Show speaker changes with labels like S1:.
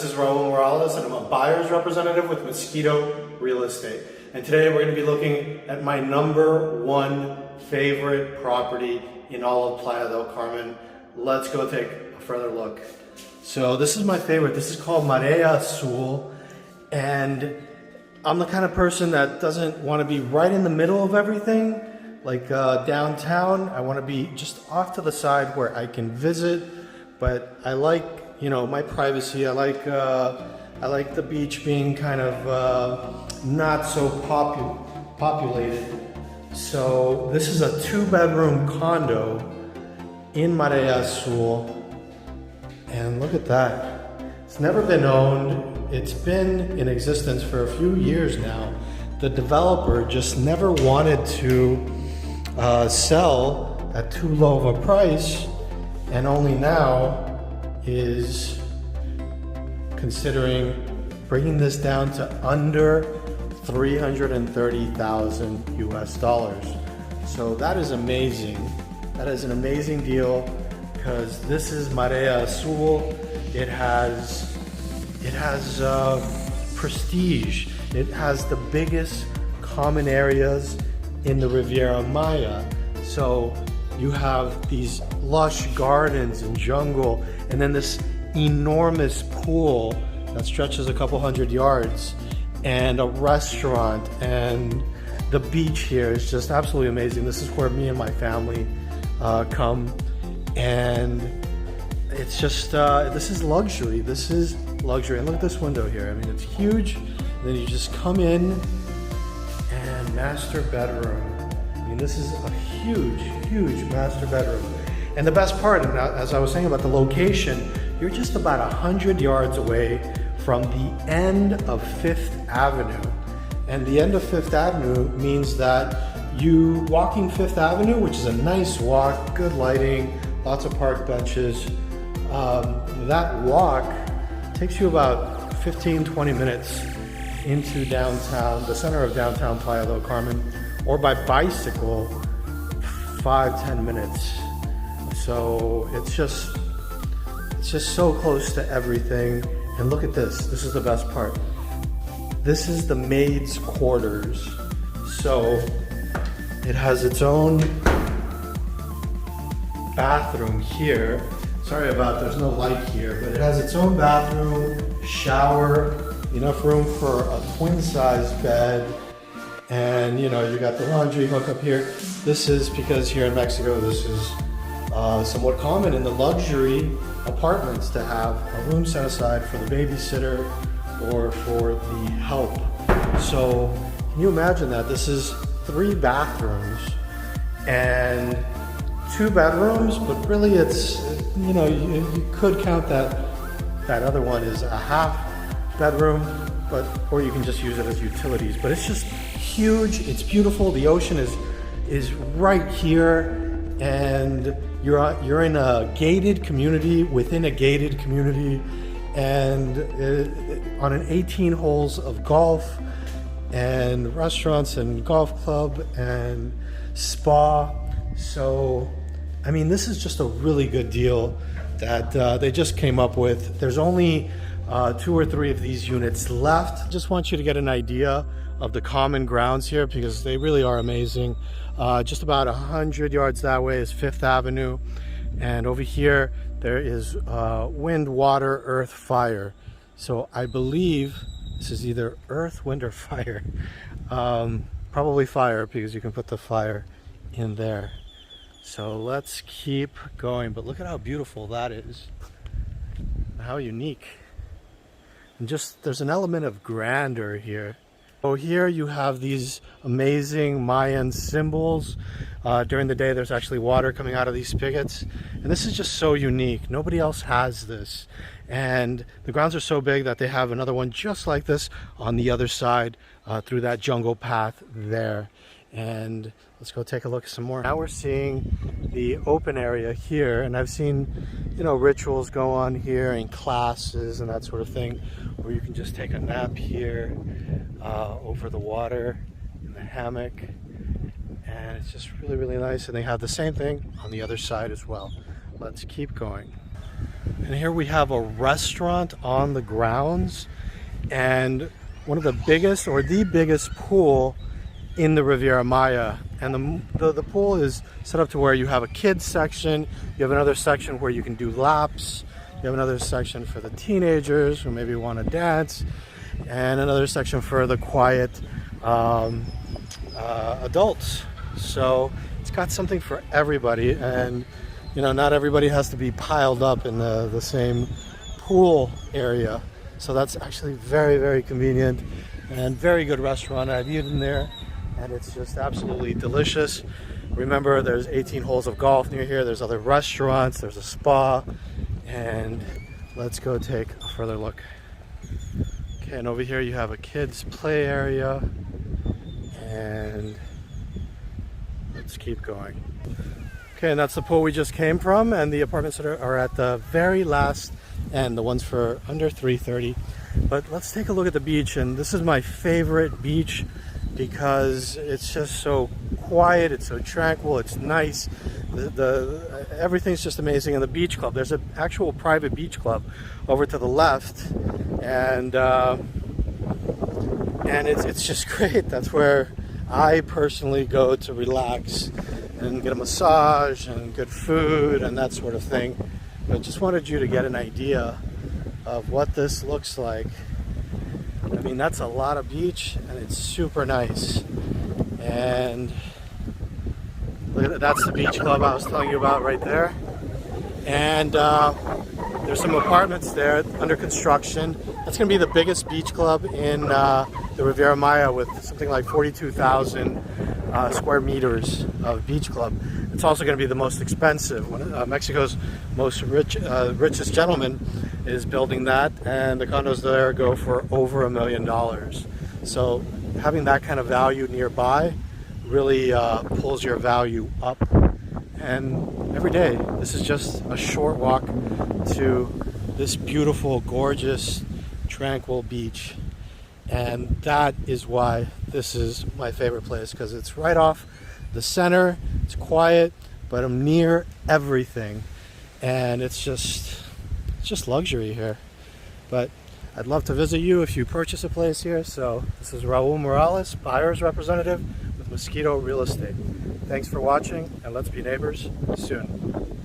S1: this is Raul Morales and I'm a buyer's representative with Mosquito Real Estate. And today we're going to be looking at my #1 favorite property in all of Playa del Carmen. Let's go take a further look. So this is my favorite. This is called Mareazul, and I'm the kind of person that doesn't want to be right in the middle of everything, like downtown. I want to be just off to the side where I can visit, but I like, my privacy. I like the beach being kind of not so populated. So this is a 2-bedroom condo in Mareazul, and look at that. It's never been owned. It's been in existence for a few years now. The developer just never wanted to sell at too low of a price, and only now is considering bringing this down to under $330,000 US. So that is amazing. That is an amazing deal, because this is Mareazul. It has prestige. It has the biggest common areas in the Riviera Maya. So you have these lush gardens and jungle, and then this enormous pool that stretches a couple hundred yards, and a restaurant, and the beach here is just absolutely amazing. This is where me and my family come, and it's just this is luxury. This is luxury. And look at this window here. I mean, it's huge. And then you just come in, and master bedroom. I mean, this is a huge master bedroom. And the best part, and as I was saying about the location, you're just about 100 yards away from the end of 5th Avenue. And the end of 5th Avenue means that you walking 5th Avenue, which is a nice walk, good lighting, lots of park benches. That walk takes you about 15-20 minutes into downtown, the center of downtown Playa del Carmen, or by bicycle 5-10 minutes. So it's just so close to everything. And look at this. This is the best part. This is the maid's quarters. So it has its own bathroom here. Sorry about there's no light here, but it has its own bathroom, shower, enough room for a twin-size bed, and you got the laundry hookup here. This is because here in Mexico, this is somewhat common in the luxury apartments to have a room set aside for the babysitter or for the help. So can you imagine that? This is 3 bathrooms and 2 bedrooms, but really it's, you could count that other one is a half bedroom, or you can just use it as utilities. But it's just huge. It's beautiful. The ocean is right here, and you're in a gated community within a gated community, and on an 18 holes of golf and restaurants and golf club and spa. So I mean, this is just a really good deal that they just came up with. There's only 2 or 3 of these units left. Just want you to get an idea of the common grounds here, because they really are amazing. Just about 100 yards that way is 5th Avenue, and over here there is wind, water, earth, fire. So I believe this is either earth, wind, or fire. Probably fire, because you can put the fire in there. So let's keep going, but look at how beautiful that is, how unique. And just, there's an element of grandeur here. So here you have these amazing Mayan symbols. During the day there's actually water coming out of these spigots, and this is just so unique. Nobody else has this, and the grounds are so big that they have another one just like this on the other side through that jungle path there. And let's go take a look some more. Now we're seeing the open area here, and I've seen rituals go on here and classes and that sort of thing, where you can just take a nap here over the water in the hammock, and it's just really nice. And they have the same thing on the other side as well. Let's keep going. And here we have a restaurant on the grounds and one of the biggest or the biggest pool in the Riviera Maya. And the pool is set up to where you have a kids section, you have another section where you can do laps, you have another section for the teenagers who maybe want to dance, and another section for the quiet adults. So it's got something for everybody, and you know, not everybody has to be piled up in the same pool area. So that's actually very, very convenient and very good restaurant. I've eaten there and it's just absolutely delicious. Remember, there's 18 holes of golf near here. There's other restaurants, there's a spa, and let's go take a further look. Okay, and over here you have a kids play area, and let's keep going. Okay, and that's the pool we just came from, and the apartments that are at the very last end, the ones for under $330. But let's take a look at the beach, and this is my favorite beach because it's just so quiet, it's so tranquil, it's nice. Everything's just amazing. And the beach club, there's an actual private beach club over to the left, and it's just great. That's where I personally go to relax and get a massage and good food and that sort of thing. But just wanted you to get an idea of what this looks like. I mean, that's a lot of beach and it's super nice. And look at that, that's the beach club I was telling you about right there. And there's some apartments there under construction. That's going to be the biggest beach club in the Riviera Maya with something like 42,000 square meters of beach club. It's also going to be the most expensive. Mexico's most richest gentleman is building that, and the condos there go for over $1 million. So having that kind of value nearby really pulls your value up. And every day, this is just a short walk to this beautiful, gorgeous, tranquil beach. And that is why this is my favorite place, because it's right off the center, it's quiet, but I'm near everything. And it's just luxury here. But I'd love to visit you if you purchase a place here. So this is Raul Morales, buyer's representative with Mosquito Real Estate. Thanks for watching, and let's be neighbors soon.